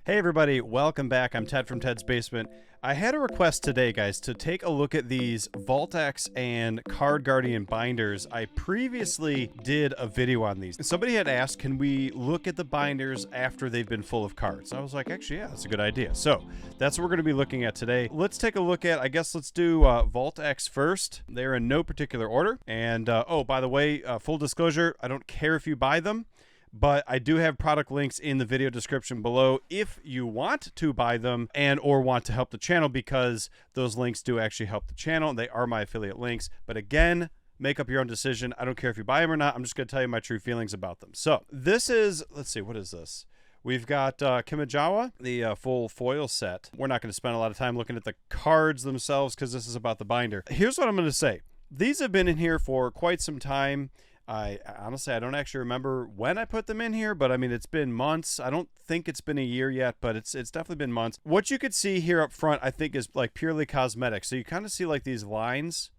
Hey everybody, welcome back. I'm Ted from Ted's Basement. I had a request today, guys, to take a look at these VaultX and Card Guardian binders. I previously did a video on these. Somebody had asked, can we look at the binders after they've been full of cards? I was like, actually, yeah, that's a good idea. So that's what we're going to be looking at today. Let's take a look at, I guess let's do VaultX first. They're in no particular order. And, oh, by the way, full disclosure, I don't care if you buy them, but I do have product links in the video description below if you want to buy them and or want to help the channel, because those links do actually help the channel. They are my affiliate links. But again, make up your own decision. I don't care if you buy them or not. I'm just going to tell you my true feelings about them. So this is, let's see, what is this? We've got Kamigawa, the full foil set. We're not going to spend a lot of time looking at the cards themselves because this is about the binder. Here's what I'm going to say. These have been in here for quite some time. I honestly, I don't actually remember when I put them in here, but I mean, it's been months. I don't think it's been a year yet, but it's definitely been months. What you could see here up front, I think, is like purely cosmetic. So you kind of see like these lines.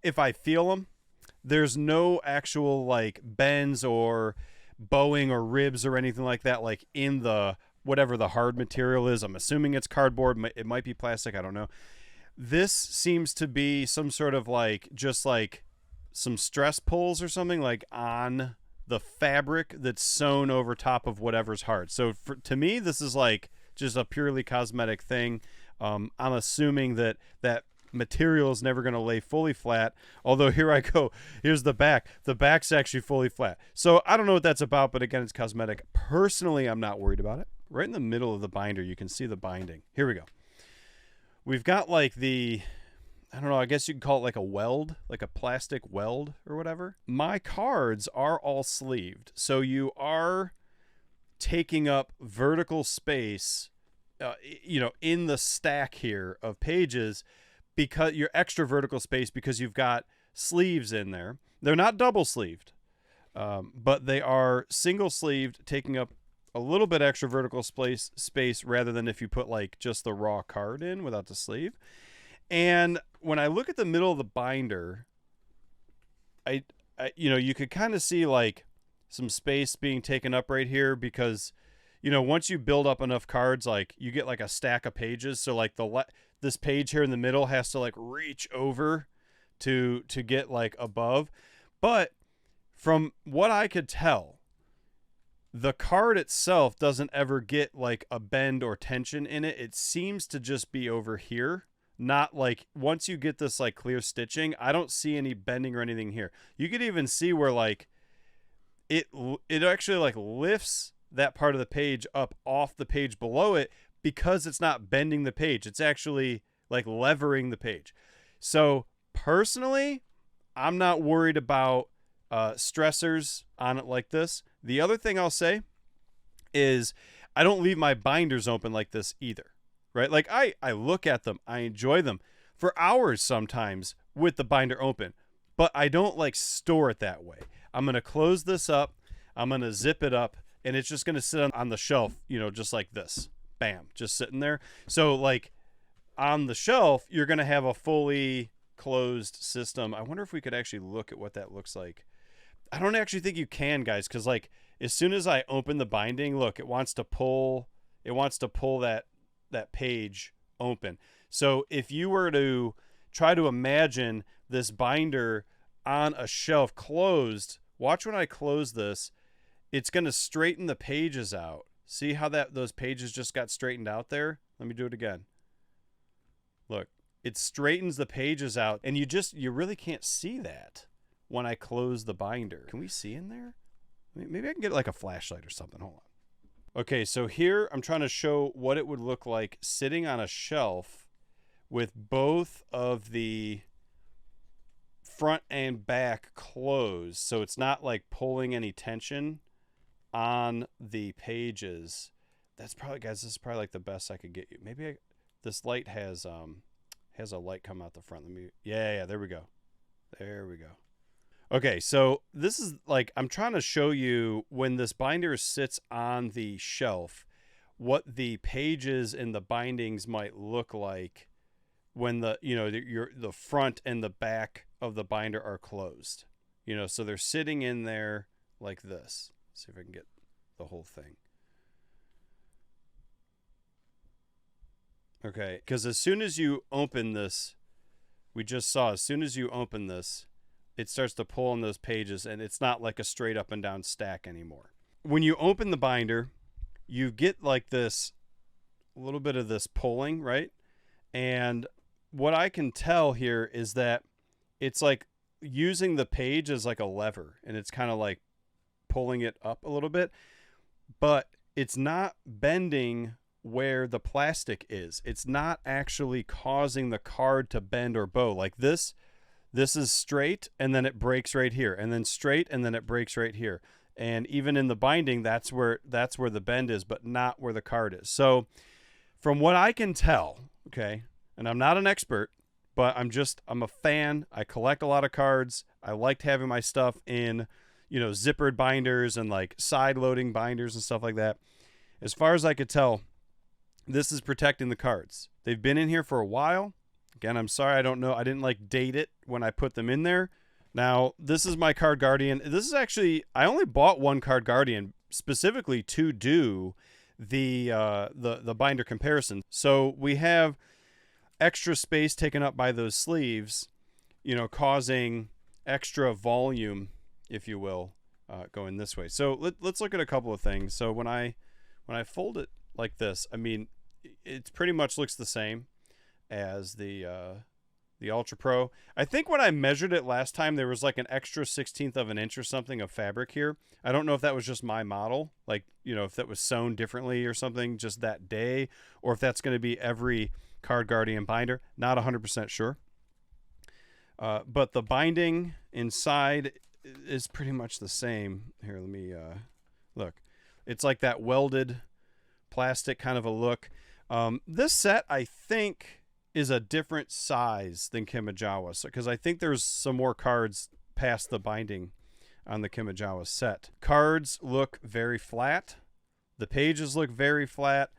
If I feel them, there's no actual like bends or bowing or ribs or anything like that, like in the whatever the hard material is. I'm assuming it's cardboard. It might be plastic. I don't know. This seems to be some sort of like, just like some stress pulls or something like on the fabric that's sewn over top of whatever's hard. So to me, this is like just a purely cosmetic thing. I'm assuming that that material is never going to lay fully flat. Although here I go. Here's the back. The back's actually fully flat. So I don't know what that's about, but again, it's cosmetic. Personally, I'm not worried about it. Right in the middle of the binder, you can see the binding. Here we go. We've got like the, I don't know, I guess you could call it like a weld, like a plastic weld or whatever. My cards are all sleeved. So you are taking up vertical space, in the stack here of pages, because you're extra vertical space because you've got sleeves in there. They're not double sleeved, but they are single sleeved, taking up a little bit extra vertical space rather than if you put like just the raw card in without the sleeve. And when I look at the middle of the binder, I you could kind of see like some space being taken up right here because, once you build up enough cards, like you get like a stack of pages. So like this page here in the middle has to like reach over to get like above. But from what I could tell, the card itself doesn't ever get like a bend or tension in it. It seems to just be over here. Not like once you get this like clear stitching, I don't see any bending or anything here. You could even see where like it actually like lifts that part of the page up off the page below it because it's not bending the page. It's actually like levering the page. So personally, I'm not worried about stressors on it like this. The other thing I'll say is I don't leave my binders open like this either. Right? Like I look at them, I enjoy them for hours sometimes with the binder open, but I don't like store it that way. I'm going to close this up. I'm going to zip it up and it's just going to sit on the shelf, just like this. Bam, just sitting there. So like on the shelf, you're going to have a fully closed system. I wonder if we could actually look at what that looks like. I don't actually think you can, guys, because like as soon as I open the binding, look, it wants to pull that page open. So if you were to try to imagine this binder on a shelf closed, watch when I close this, it's going to straighten the pages out. See how those pages just got straightened out there? Let me do it again. Look, it straightens the pages out and you really can't see that when I close the binder. Can we see in there? Maybe I can get like a flashlight or something. Hold on. Okay, so here I'm trying to show what it would look like sitting on a shelf with both of the front and back closed. So it's not like pulling any tension on the pages. That's probably, guys, this is probably like the best I could get you. Maybe this light has a light come out the front. Yeah, there we go. There we go. Okay, so this is like, I'm trying to show you when this binder sits on the shelf, what the pages and the bindings might look like when the front and the back of the binder are closed. So they're sitting in there like this. Let's see if I can get the whole thing. Okay, because as soon as you open this, we just saw, as soon as you open this, it starts to pull on those pages, and it's not like a straight up and down stack anymore. When you open the binder, you get like this, a little bit of this pulling, right? And what I can tell here is that it's like using the page as like a lever, and it's kind of like pulling it up a little bit, but it's not bending where the plastic is. It's not actually causing the card to bend or bow. Like this is straight, and then it breaks right here, and then straight, and then it breaks right here. And even in the binding, that's where the bend is, but not where the card is. So from what I can tell, okay, and I'm not an expert, but I'm a fan. I collect a lot of cards. I liked having my stuff in, zippered binders and like side loading binders and stuff like that. As far as I could tell, this is protecting the cards. They've been in here for a while. Again, I'm sorry, I don't know. I didn't like date it when I put them in there. Now, this is my Card Guardian. This is actually, I only bought one Card Guardian specifically to do the binder comparison. So we have extra space taken up by those sleeves, causing extra volume, if you will, going this way. So let's look at a couple of things. So when I fold it like this, I mean, it pretty much looks the same as the Ultra Pro. I think when I measured it last time, there was like an extra 1/16 of an inch or something of fabric here. I don't know if that was just my model, like, if that was sewn differently or something just that day, or if that's going to be every Card Guardian binder. Not 100% sure. But the binding inside is pretty much the same. Here, let me look. It's like that welded plastic kind of a look. This set, I think, is a different size than Kimijawa, because I think there's some more cards past the binding on the Kimijawa set. Cards look very flat. The pages look very flat.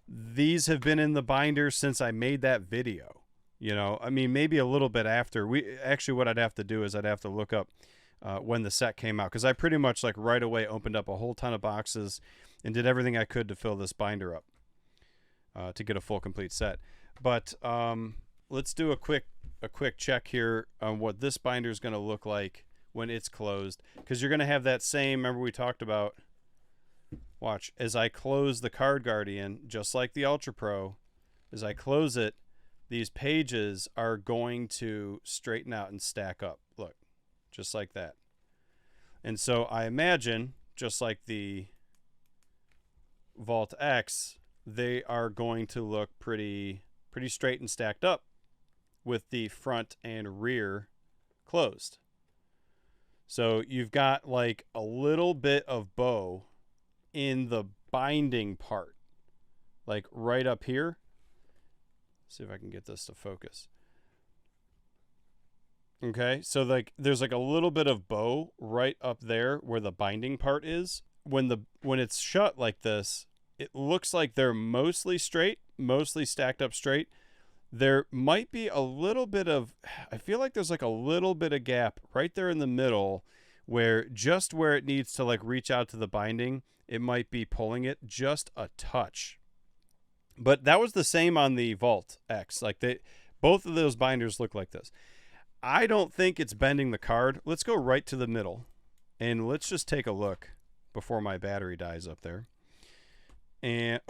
These have been in the binder since I made that video. I mean, maybe a little bit after. What I'd have to do is I'd have to look up when the set came out, because I pretty much like right away opened up a whole ton of boxes and did everything I could to fill this binder up to get a full complete set. But let's do a quick check here on what this binder is going to look like when it's closed, because you're going to have that same, remember we talked about, watch, as I close the Card Guardian, just like the Ultra Pro, as I close it, these pages are going to straighten out and stack up. Look, just like that. And so I imagine, just like the VaultX, they are going to look pretty straight and stacked up with the front and rear closed. So you've got like a little bit of bow in the binding part, like right up here. See if I can get this to focus. Okay, so like there's like a little bit of bow right up there where the binding part is. When it's shut like this, it looks like they're mostly straight, mostly stacked up straight. There might be a little bit of, I feel like there's like a little bit of gap right there in the middle where just where it needs to like reach out to the binding, it might be pulling it just a touch. But that was the same on the VaultX. Like both of those binders look like this. I don't think it's bending the card. Let's go right to the middle and let's just take a look before my battery dies up there. And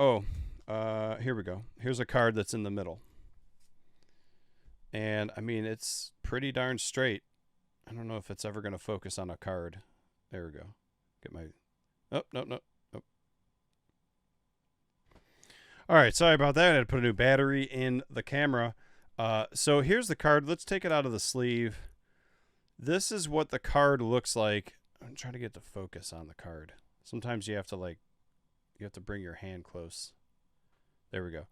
here we go. Here's a card that's in the middle. And I mean, it's pretty darn straight. I don't know if it's ever going to focus on a card. There we go. Get my, oh, no. All right, sorry about that. I had to put a new battery in the camera. So here's the card. Let's take it out of the sleeve. This is what the card looks like. I'm trying to get the focus on the card. Sometimes you have to bring your hand close. There we go.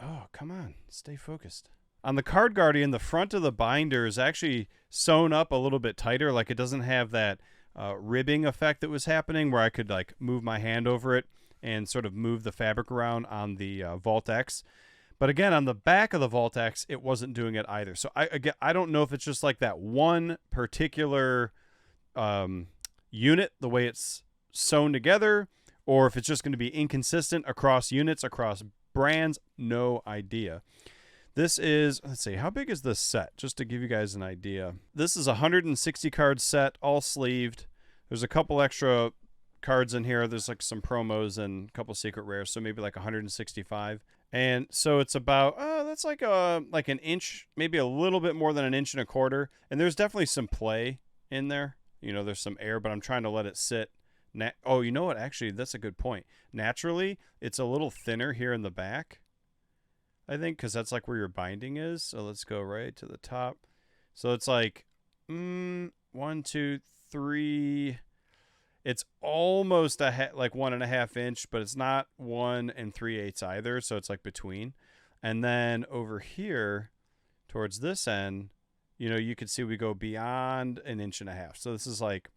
Oh, come on. Stay focused. On the Card Guardian, the front of the binder is actually sewn up a little bit tighter. Like it doesn't have that ribbing effect that was happening where I could like move my hand over it and sort of move the fabric around on the VaultX. But again, on the back of the VaultX, it wasn't doing it either. So I don't know if it's just like that one particular unit, the way it's sewn together, or if it's just going to be inconsistent across units, across brands, no idea. This is, let's see, how big is this set? Just to give you guys an idea. This is a 160 card set, all sleeved. There's a couple extra cards in here. There's like some promos and a couple secret rares, so maybe like 165. And so it's about, that's like an inch, maybe a little bit more than an inch and a quarter. And there's definitely some play in there. You know, there's some air, but I'm trying to let it sit. Oh, you know what? Actually, that's a good point. Naturally, it's a little thinner here in the back, I think, because that's like where your binding is. So let's go right to the top. So it's like 1, 2, 3. It's almost like 1.5 inch, but it's not 1 3/8 either. So it's like between. And then over here towards this end, you know, you can see we go beyond 1.5 inches. So this is like,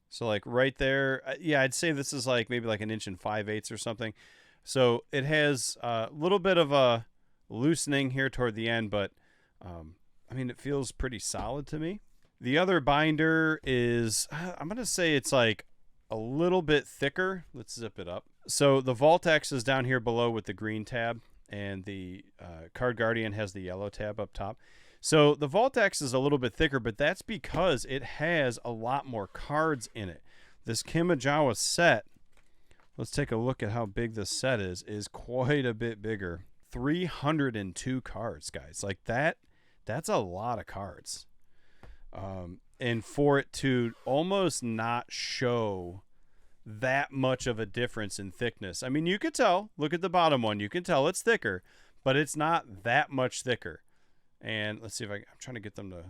right there. Yeah, I'd say this is like maybe like 1 5/8 inches or something. So it has a little bit of a loosening here toward the end, but I mean, it feels pretty solid to me. The other binder is, I'm going to say it's like a little bit thicker. Let's zip it up. So the VaultX is down here below with the green tab, and the Card Guardian has the yellow tab up top. So the VaultX is a little bit thicker, but that's because it has a lot more cards in it. This Kamigawa set, let's take a look at how big this set is quite a bit bigger. 302 cards, guys. Like that's a lot of cards. And for it to almost not show that much of a difference in thickness. I mean, you could tell. Look at the bottom one. You can tell it's thicker, but it's not that much thicker. And let's see if I'm trying to get them to,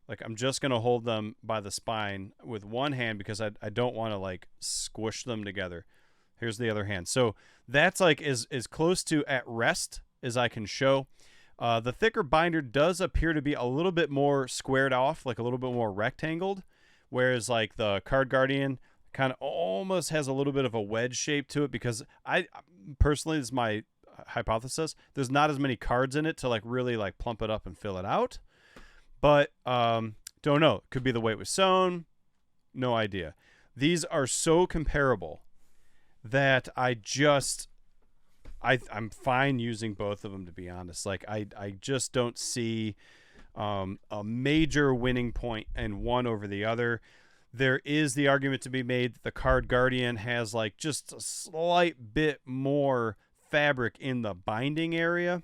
like, I'm just going to hold them by the spine with one hand because I don't want to, like, squish them together. Here's the other hand. So that's, like, as close to at rest as I can show. The thicker binder does appear to be a little bit more squared off, like a little bit more rectangled, whereas, like, the Card Guardian kind of almost has a little bit of a wedge shape to it because I, personally, this is my hypothesis, there's not as many cards in it to, like, really, like, plump it up and fill it out. But don't know. Could be the way it was sewn. No idea. These are so comparable that I'm fine using both of them, to be honest. Like, I just don't see a major winning point in one over the other. There is the argument to be made that the Card Guardian has, like, just a slight bit more fabric in the binding area,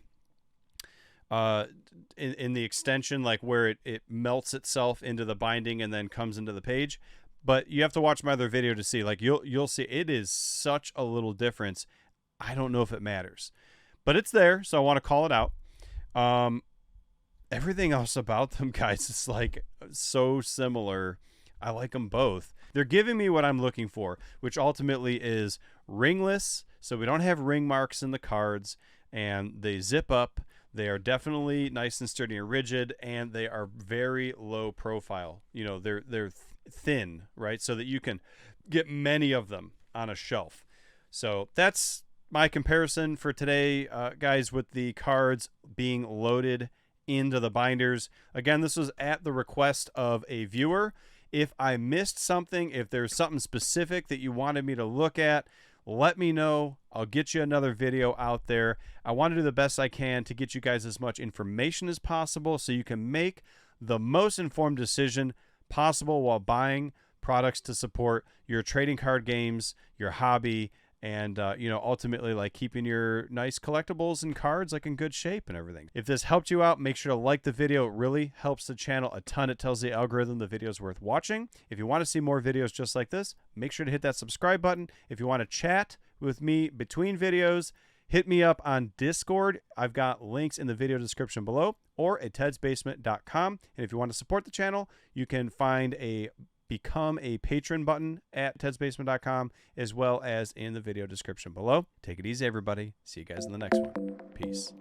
in the extension, like where it melts itself into the binding and then comes into the page. But you have to watch my other video to see. Like, you'll see it is such a little difference. I don't know if it matters, but it's there, so I want to call it out. Everything else about them, guys, is like so similar. I like them both. They're giving me what I'm looking for, which ultimately is ringless, so we don't have ring marks in the cards, and they zip up. They are definitely nice and sturdy and rigid, and they are very low profile. You know, they're thin, right, so that you can get many of them on a shelf. So that's my comparison for today, guys, with the cards being loaded into the binders. Again, this was at the request of a viewer. If I missed something, if there's something specific that you wanted me to look at, let me know. I'll get you another video out there. I want to do the best I can to get you guys as much information as possible so you can make the most informed decision possible while buying products to support your trading card games, your hobby, and ultimately, like, keeping your nice collectibles and cards, like, in good shape and everything. If this helped you out, make sure to like the video. It really helps the channel a ton. It tells the algorithm the video is worth watching. If you want to see more videos just like this, make sure to hit that subscribe button. If you want to chat with me between videos, hit me up on Discord. I've got links in the video description below, or at tedsbasement.com. And if you want to support the channel, you can find a Become a Patron button at tedsbasement.com, as well as in the video description below. Take it easy, everybody. See you guys in the next one. Peace.